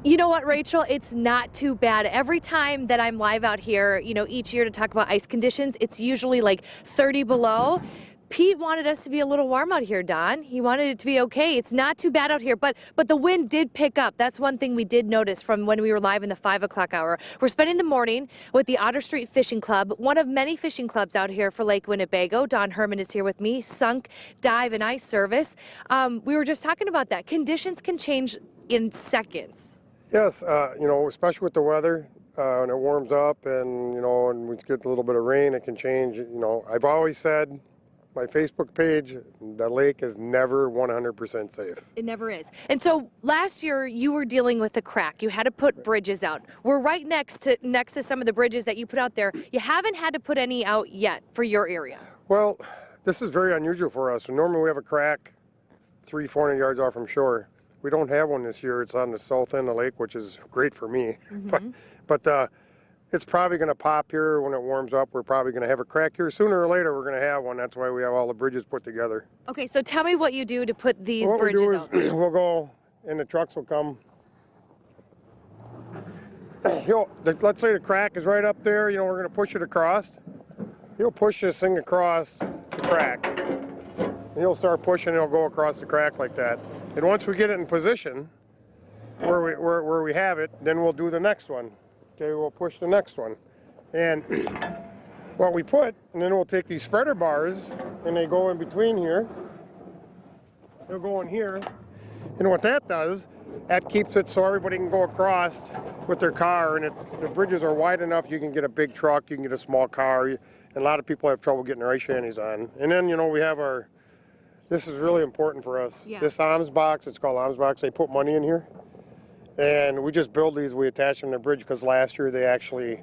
You know what, Rachel? It's not too bad. Every time that I'm live out here, each year to talk about ice conditions, it's usually like 30 below. Pete wanted us to be a little warm out here, Don. He wanted it to be okay. It's not too bad out here, but the wind did pick up. That's one thing we did notice from when we were live in the 5 o'clock hour. We're spending the morning with the Otter Street Fishing Club, one of many fishing clubs out here for Lake Winnebago. Don Herman is here with me, Sunk, Dive, and Ice Service. We were just talking about that. Conditions can change in seconds. Yes, especially with the weather, when it warms up and, and we get a little bit of rain, it can change. I've always said, my Facebook page, the lake is never 100% safe. It never is. And so last year you were dealing with a crack. You had to put bridges out. We're right next to some of the bridges that you put out there. You haven't had to put any out yet for your area. Well, this is very unusual for us. Normally we have a crack 300-400 yards off from shore. We don't have one this year. It's on the south end of the lake, which is great for me. Mm-hmm. But it's probably going to pop here when it warms up. We're probably going to have a crack here. Sooner or later, we're going to have one. That's why we have all the bridges put together. Okay, so tell me what you do to put these what bridges we do out. is we'll go, and the trucks will come. Let's say the crack is right up there. We're going to push it across. He'll push this thing across the crack. And he'll start pushing, and it'll go across the crack like that. And once we get it in position where we have it, then we'll do the next one. Okay, we'll push the next one. And what we put, and then we'll take these spreader bars, and they go in between here. They'll go in here. And what that does, that keeps it so everybody can go across with their car, and the bridges are wide enough you can get a big truck, you can get a small car, and a lot of people have trouble getting their ice shanties on. And then, we have this is really important for us. Yeah. This AMS box, it's called AMS box, they put money in here. And we just build these, we attach them to the bridge, because last year they actually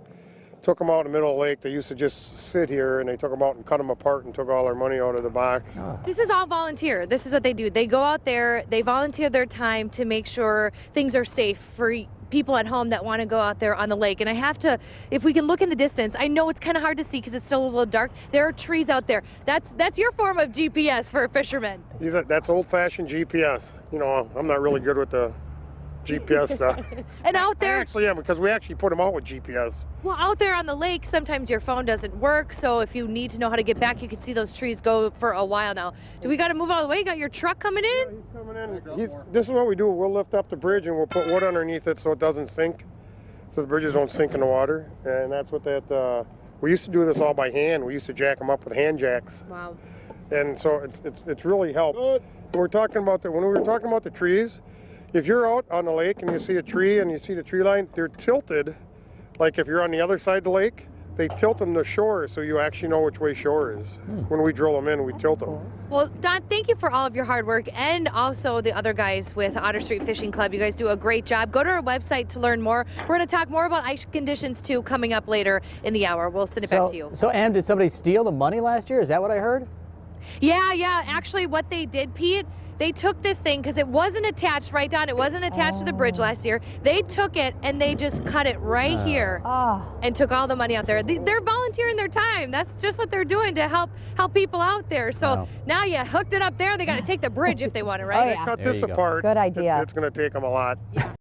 took them out in the middle of the lake. They used to just sit here, and they took them out and cut them apart and took all their money out of the box. Oh. This is all volunteer. This is what they do. They go out there, they volunteer their time to make sure things are safe for people at home that want to go out there on the lake. And I have to, if we can look in the distance, I know it's kind of hard to see because it's still a little dark. There are trees out there. That's your form of GPS for a fisherman. That's old-fashioned GPS. I'm not really good with the GPS stuff. And out there, I actually am, because we actually put them out with GPS. well, out there on the lake, sometimes your phone doesn't work. So if you need to know how to get back, you can see those trees go for a while now. Do we got to move out of the way? You got your truck coming in? Yeah, he's coming in. This is what we do. We'll lift up the bridge and we'll put wood underneath it so it doesn't sink, so the bridges don't sink in the water. And that's what we used to do this all by hand. We used to jack them up with hand jacks. Wow. And so it's really helped. When we were talking about the trees, if you're out on the lake and you see a tree and you see the tree line, they're tilted. Like if you're on the other side of the lake, they tilt them to shore so you actually know which way shore is. When we drill them in, we tilt them. Well, Don, thank you for all of your hard work, and also the other guys with Otter Street Fishing Club. You guys do a great job. Go to our website to learn more. We're going to talk more about ice conditions, too, coming up later in the hour. We'll send it back to you. So, Em, did somebody steal the money last year? Is that what I heard? Yeah. Actually, what they did, Pete, they took this thing because it wasn't attached, right, Don? It wasn't attached to the bridge last year. They took it and they just cut it right here and took all the money out there. They're volunteering their time. That's just what they're doing to help people out there. So now you hooked it up there. They got to take the bridge if they want it, right? Oh, yeah. Cut this apart. Good idea. It's going to take them a lot. Yeah.